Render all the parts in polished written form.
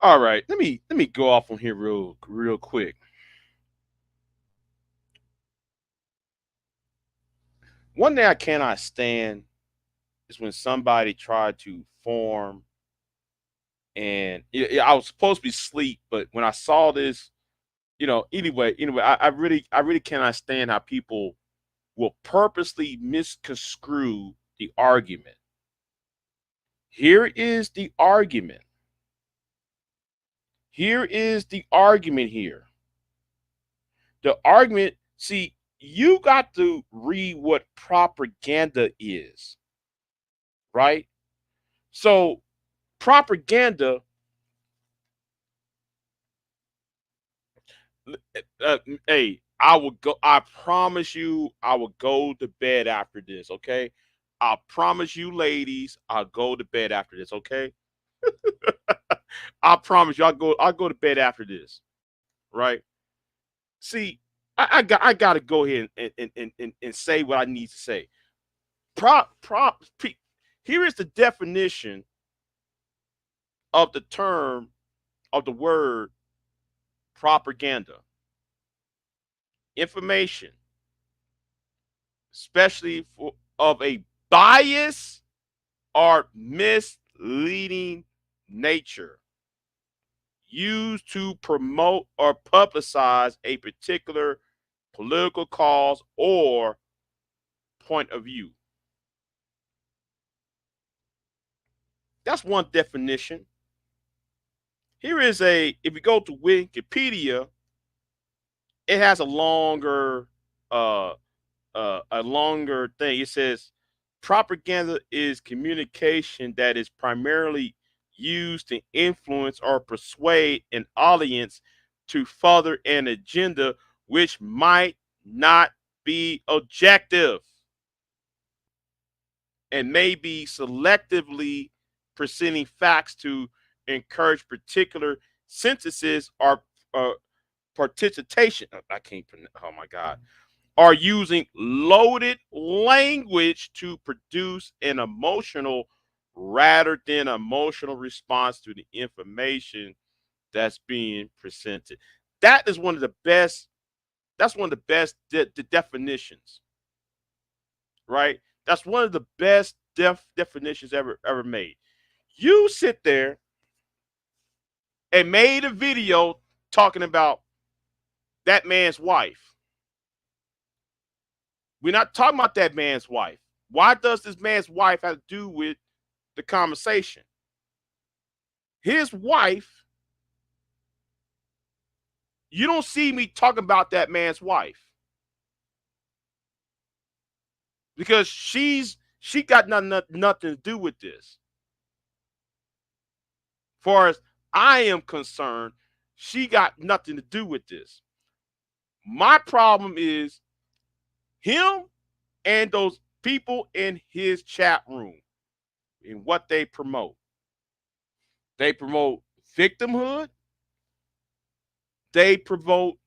All right, let me go off on here real quick. One thing I cannot stand is when somebody tried to form and I was supposed to be asleep, but when I saw this, anyway, I really cannot stand how people will purposely misconstrue the argument. Here is the argument. Here is the argument here. The argument, see, you got to read what propaganda is, right? So, propaganda, hey, I would go, I promise you, I will go to bed after this, okay? I promise you, ladies, I'll go to bed after this, okay? I promise you, I'll go to bed after this, right? See, I gotta go ahead and say what I need to say. Prop prop Here is the definition of the term of the word propaganda. Information, especially of a bias or misleading nature, used to promote or publicize a particular political cause or point of view. That's one definition. Here is if you go to Wikipedia, it has uh, a longer thing. It says propaganda is communication that is primarily used to influence or persuade an audience to further an agenda which might not be objective and may be selectively presenting facts to encourage particular synthesis or uh, participation. I can't pronounce. Oh my God. Are using loaded language to produce an emotional rather than emotional response to the information that's being presented. That is one of the best. That's one of the best the definitions, right? That's one of the best definitions ever made. You sit there and made a video talking about that man's wife. We're not talking about that man's wife. Why does this man's wife have to do with the conversation? His wife, you don't see me talking about that man's wife because she got nothing to do with this. Far as I am concerned, she got nothing to do with this. My problem is him and those people in his chat room and what they promote. They promote victimhood. They promote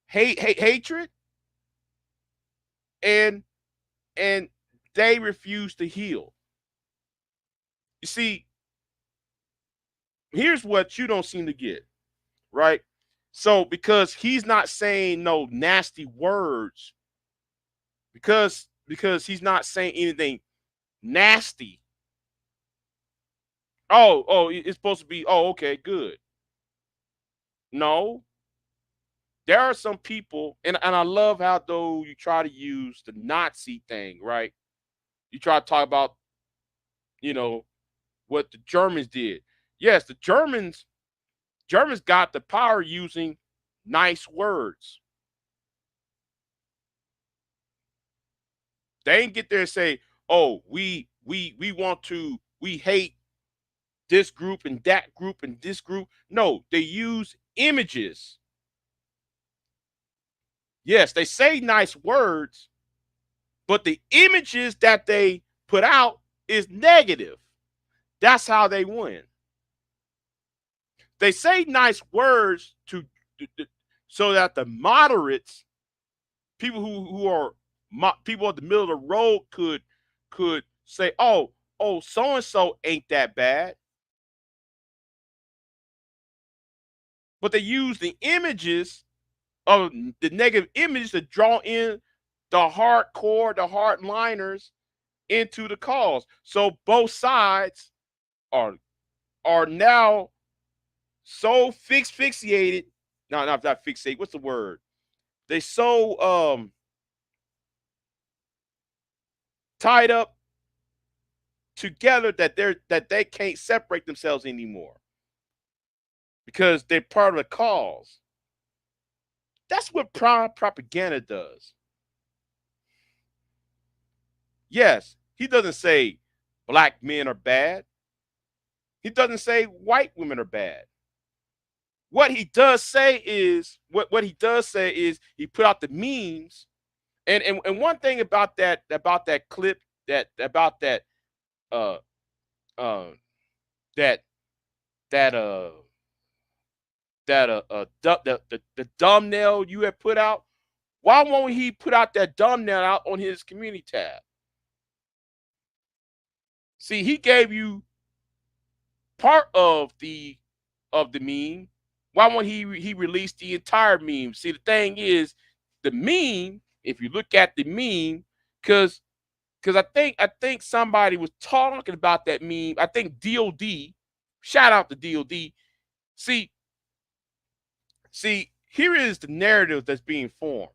hatred, and and they refuse to heal. You see, here's what you don't seem to get, right? So because he's not saying no nasty words, because he's not saying anything nasty. Oh, it's supposed to be. Oh, okay, good. No, there are some people, and I love how though you try to use the Nazi thing, right? You try to talk about, you know, what the Germans did. Yes, the Germans got the power using nice words. They ain't get there and say, "Oh, we want to we hate this group and that group and this group." No, they use images. Yes, they say nice words, but the images that they put out is negative. That's how they win. They say nice words so that the moderates, people who are people at the middle of the road, could say, "Oh, so and so ain't that bad." but they use the images of the negative images to draw in the hardcore, the hardliners into the cause. So both sides are now so fixated. No, not fixate. What's the word? They so tied up together that they can't separate themselves anymore because they're part of the cause. That's what propaganda does. Yes, he doesn't say black men are bad. He doesn't say white women are bad. What he does say is he put out the memes. And one thing about that clip, that about that uh uh that that the thumbnail you had put out, why won't he put out that thumbnail out on his community tab? See, he gave you part of the meme. Why won't he release the entire meme? See, the thing is, the meme, if you look at the meme, because I think somebody was talking about that meme. I think DOD, shout out to DOD. See, here is the narrative that's being formed.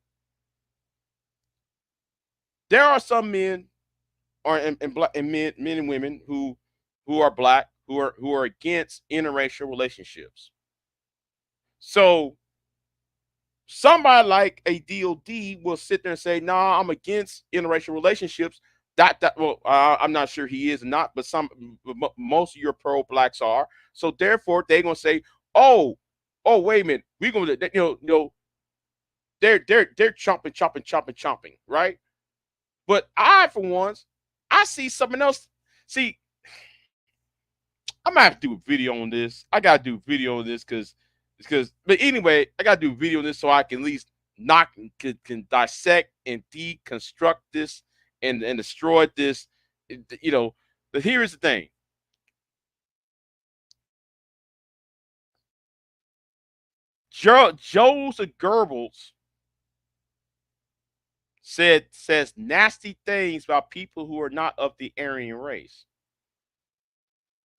There are some men or and black and men and women who are black, who are against interracial relationships. So somebody like a DOD will sit there and say, "No, nah, I'm against interracial relationships." I'm not sure he is or not, but most of your pro blacks are. So therefore, they're gonna say, "Oh, wait a minute, we're gonna, they're chomping, right?" But I, for once, I see something else. See, I'm gonna have to do a video on this. I gotta do a video on this but anyway, I gotta do a video on this so I can at least can dissect and deconstruct this and destroy this. But here's the thing. Joseph Goebbels says nasty things about people who are not of the Aryan race,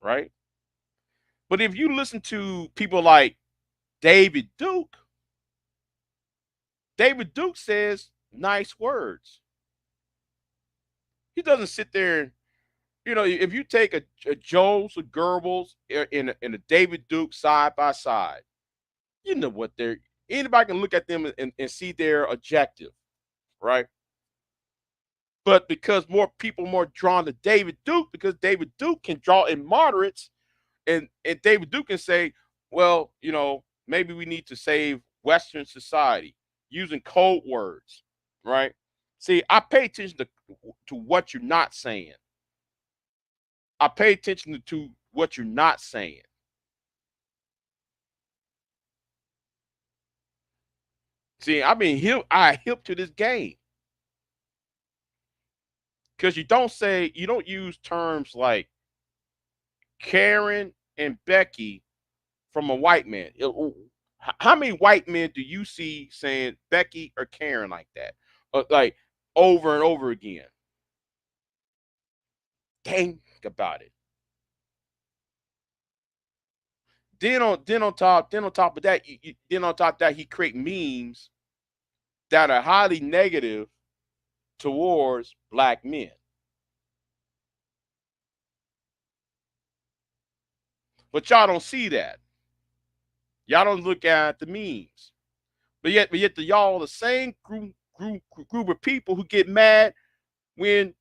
right? But if you listen to people like David Duke, David Duke says nice words. He doesn't sit there. If you take a Joseph Goebbels and a David Duke side by side, you know what they're. Anybody can look at them and see their objective, right? But because more people more drawn to David Duke, because David Duke can draw in moderates, and David Duke can say, well, maybe we need to save Western society using code words, right? See, I pay attention to what you're not saying. I pay attention to what you're not saying. See, I hip to this game. Because you don't use terms like Karen and Becky from a white man. How many white men do you see saying Becky or Karen like that? Like over and over again. Think about it. Then on top of that, he create memes that are highly negative towards black men. But y'all don't see that. Y'all don't look at the memes. But yet y'all the same group of people who get mad when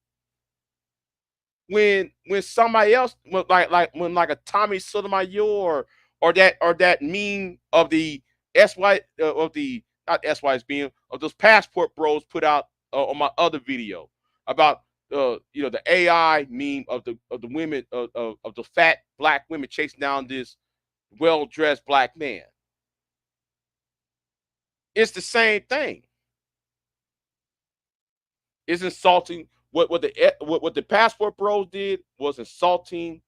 somebody else, when a Tommy Sotomayor or that meme of the SY of the not SY's being of those passport bros put out on my other video about the AI meme of the women of the fat black women chasing down this well-dressed black man. It's the same thing. It's insulting. What the passport bros did was insulting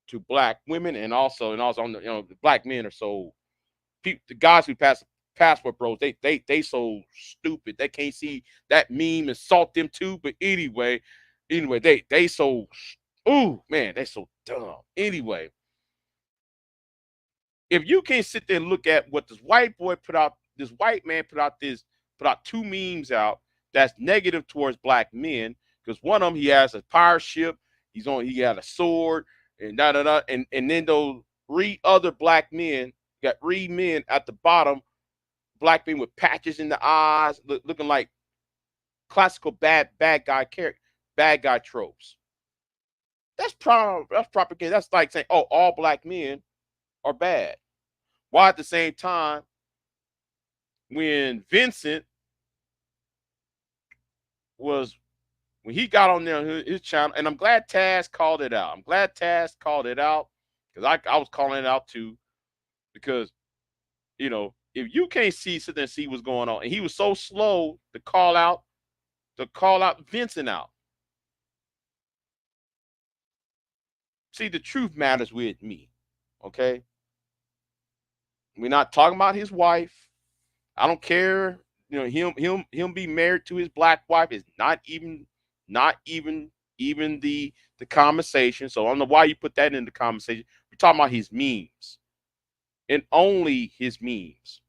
to black women, and also black men are so the guys who pass passport bros, they so stupid. They can't see that meme and salt them too. But anyway, they so ooh man, they so dumb. Anyway, if you can't sit there and look at what this white boy put out, this white man put out two memes out that's negative towards black men. Because one of them, he has a pirate ship, he got a sword, and da da da, and then those three other black men, got three men at the bottom, black men with patches in the eyes, looking like classical bad guy character, bad guy tropes. That's propaganda. That's like saying, oh, all black men are bad. While at the same time, when Vincent was when he got on there on his channel, and I'm glad Taz called it out. I'm glad Taz called it out because I was calling it out too. Because if you can't sit there and see what's going on, and he was so slow to call out Vincent out. See, the truth matters with me. Okay, we're not talking about his wife. I don't care. Him be married to his black wife is not even the conversation. So I don't know why you put that in the conversation. We're talking about his memes and only his memes.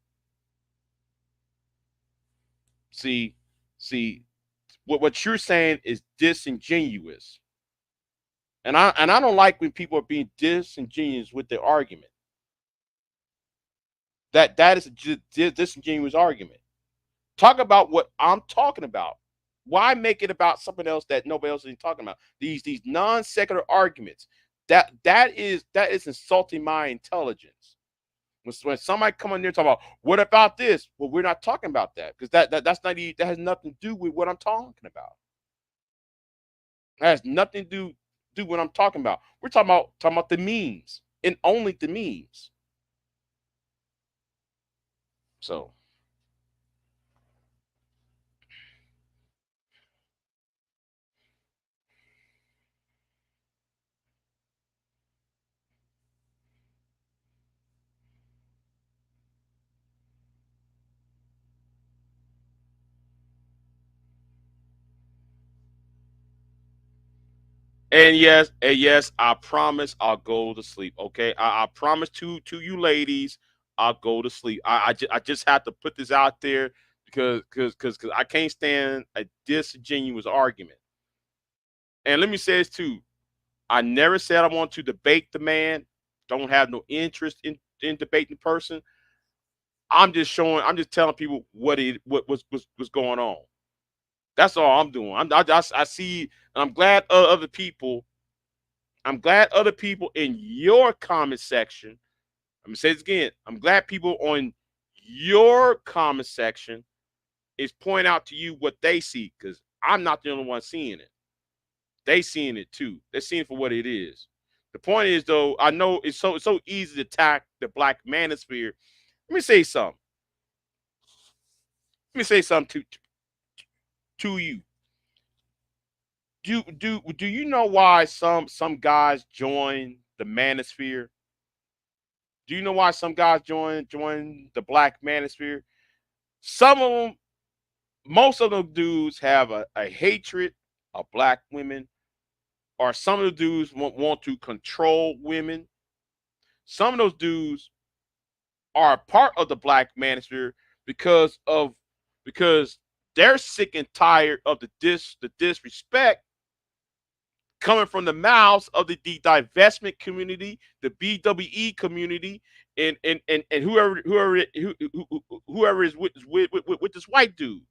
See, see, what you're saying is disingenuous, and I don't like when people are being disingenuous with their argument. That is a disingenuous argument. Talk about what I'm talking about. Why make it about something else that nobody else is talking about? These non secular arguments. That is insulting my intelligence. When somebody come in there and talk about what about this? Well, we're not talking about that because that's not that has nothing to do with what I'm talking about. That has nothing to do with what I'm talking about. We're talking about the memes and only the memes. So and yes, I promise I'll go to sleep. Okay, I promise to you ladies, I'll go to sleep. I just have to put this out there because I can't stand a disingenuous argument. And let me say this too. I never said I want to debate the man. Don't have no interest in debating the person. I'm just telling people what's going on. That's all I'm doing. I see, and I'm glad other people in your comment section. I'm gonna say this again. I'm glad people on your comment section is pointing out to you what they see because I'm not the only one seeing it. They seeing it too. They're seeing it for what it is. The point is though, I know it's so easy to attack the black manosphere. Let me say something. Let me say something to you. Do you know why some guys join the manosphere? Do you know why some guys join the black manosphere? Some of them, most of them dudes have a hatred of black women, or some of the dudes want to control women. Some of those dudes are a part of the black manosphere because they're sick and tired of the disrespect coming from the mouths of the divestment community, the BWE community, and whoever is with this white dude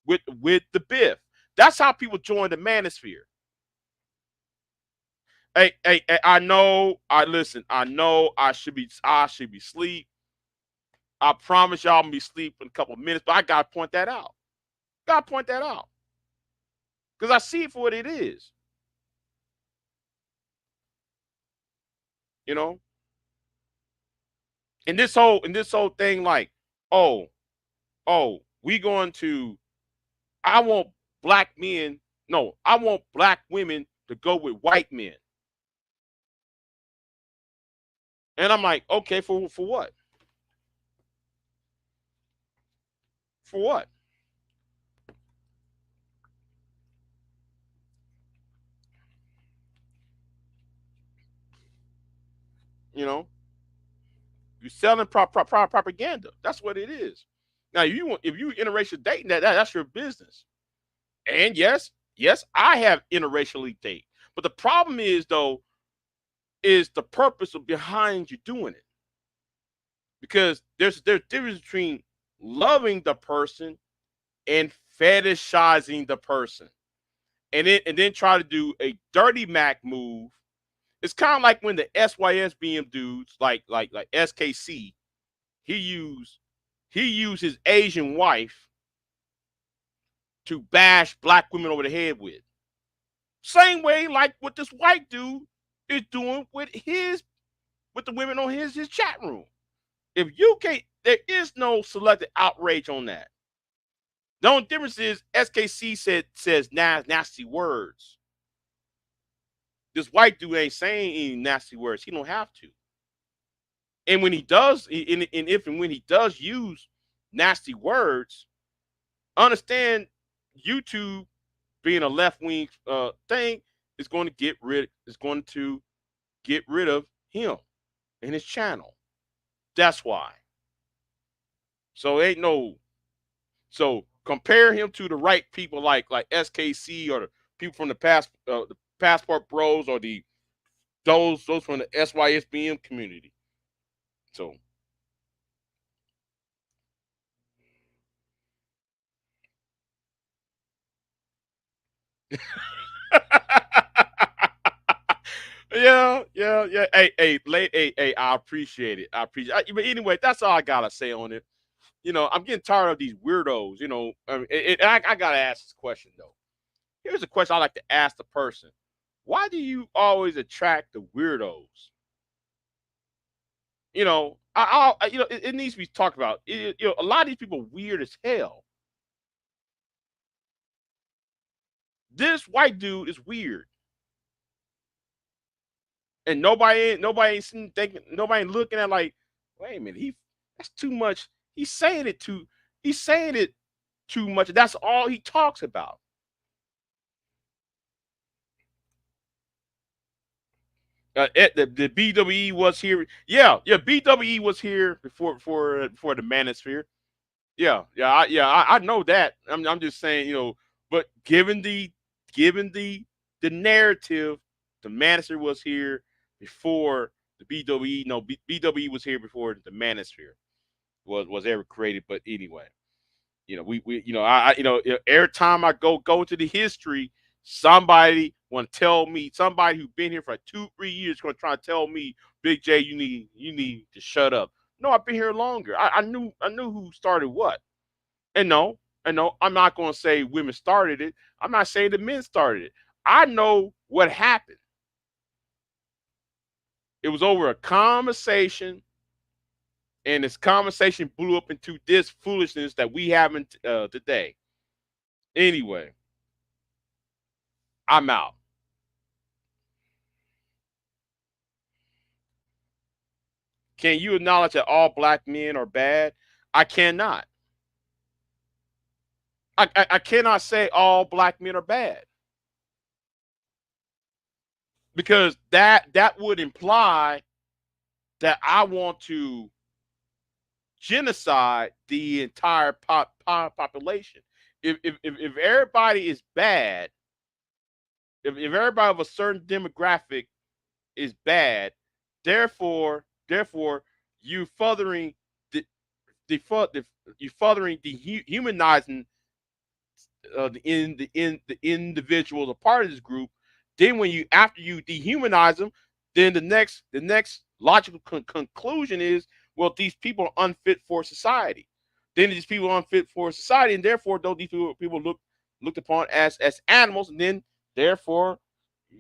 with the Biff. That's how people join the manosphere. Hey, I know. I listen. I know. I should be asleep. I promise y'all I'm gonna be asleep in a couple of minutes, but I gotta point that out. Gotta point that out because I see it for what it is. You know, and this whole thing, like, oh, we going to. I want black men. No, I want black women to go with white men. And I'm like, okay, for what? For what? You know, you're selling propaganda. That's what it is. Now, if you interracial dating, that's your business. And yes, yes, I have interracially date. But the problem is though, is the purpose of behind you doing it. Because there's difference between loving the person and fetishizing the person. And then try to do a dirty Mac move. It's kind of like when the SYSBM dudes, like SKC, he used he used his Asian wife to bash black women over the head with. Same way like what this white dude is doing with the women on his chat room. If you can't, there is no selective outrage on that. The only difference is SKC says nasty words. This white dude ain't saying any nasty words. He don't have to. And when he does, and if and when he does use nasty words, understand YouTube being a left wing thing is going to get rid of him and his channel. That's why. So ain't no so compare him to the right people like SKC or the people from the Passport Bros or those from the SYSBM community. So yeah. Hey, I appreciate it. But anyway, that's all I gotta say on it. I'm getting tired of these weirdos. I gotta ask this question though. Here's a question I like to ask the person: why do you always attract the weirdos? It needs to be talked about. A lot of these people are weird as hell. This white dude is weird, and nobody ain't sitting thinking, nobody ain't looking at like, wait a minute, that's too much. He's saying it too much. That's all he talks about. The BWE was here. Yeah. BWE was here before the Manosphere. I know that. I'm just saying, but given the narrative, the Manosphere was here before the BWE. No, BWE was here before the Manosphere was ever created. But anyway, we every time I go to the history, somebody who's been here for 2-3 years going to try to tell me, Big J, you need to shut up. No, I've been here longer. I knew who started what. And no, I'm not going to say women started it. I'm not saying the men started it. I know what happened. It was over a conversation, and this conversation blew up into this foolishness that we haven't today. Anyway, I'm out. Can you acknowledge that all black men are bad? I cannot. I cannot say all black men are bad because that would imply that I want to genocide the entire population. If everybody is bad, if everybody of a certain demographic is bad, therefore you furthering the you furthering dehumanizing the individuals a part of this group. Then when you after you dehumanize them, then the next logical conclusion is, well, these people are unfit for society. Then these people are unfit for society, and therefore don't these people looked upon as animals, and then therefore,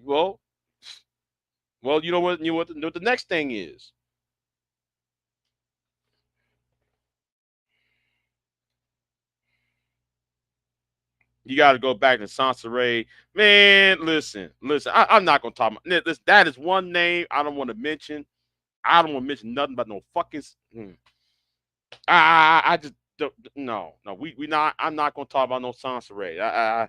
well, what the next thing is. You got to go back to Sansaray. Man, listen. I'm not gonna talk about this. That is one name I don't want to mention. I don't want to mention nothing about no fucking. I just no, no, we not. I'm not gonna talk about no Sansaray.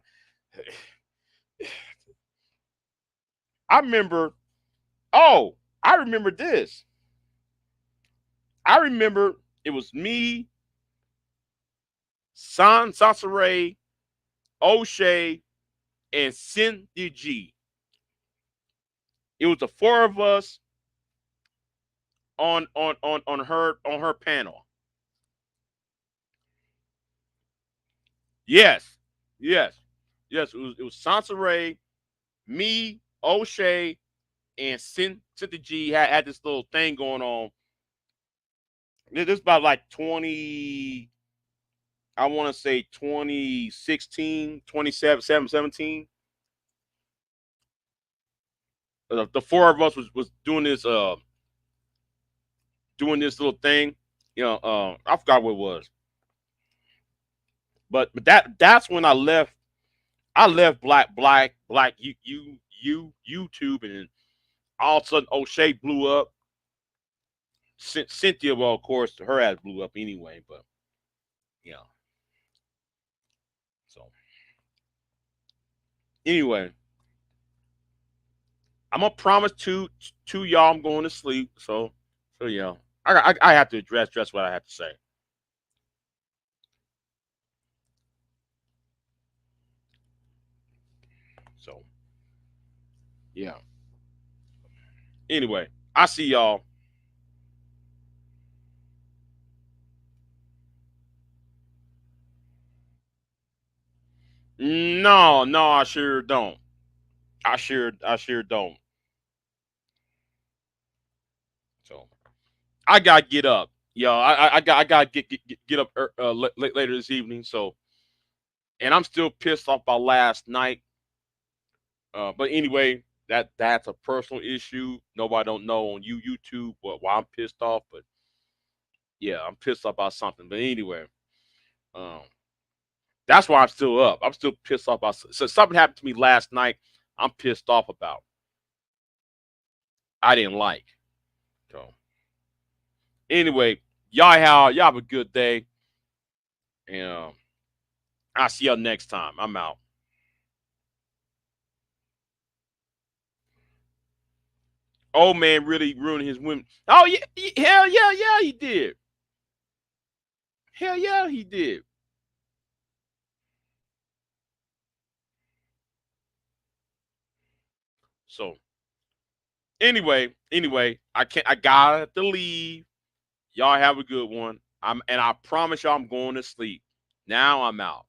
I remember. Oh, I remember this. I remember it was me, Sansaray, O'Shea, and Cynthia G. It was the four of us on her panel. Yes, yes, yes. It was Sansaray, me, O'Shea, and Cynthia G had this little thing going on. This is about like 20. I want to say 2016, 17. The four of us was doing this little thing. I forgot what it was, but that's when I left. I left Black YouTube, and all of a sudden O'Shea blew up. Cynthia, well, of course, her ass blew up anyway. But yeah, so anyway, I'm gonna promise to y'all I'm going to sleep. So yeah, I have to address what I have to say. So yeah. Anyway, I see y'all. No, no, I sure don't. I sure don't. So I gotta get up. Yo, I gotta get up later this evening. So, and I'm still pissed off about last night. But anyway, that's a personal issue. Nobody don't know on YouTube why I'm pissed off. But yeah, I'm pissed off about something. But anyway, um, that's why I'm still up. I'm still pissed off about so something happened to me last night. I'm pissed off about. I didn't like. So anyway, y'all have a good day, and I'll see y'all next time. I'm out. Old man really ruined his women. Oh yeah, hell yeah, yeah, he did. Hell yeah, he did. So anyway, I can't. I gotta have to leave. Y'all have a good one. I promise y'all I'm going to sleep. Now I'm out.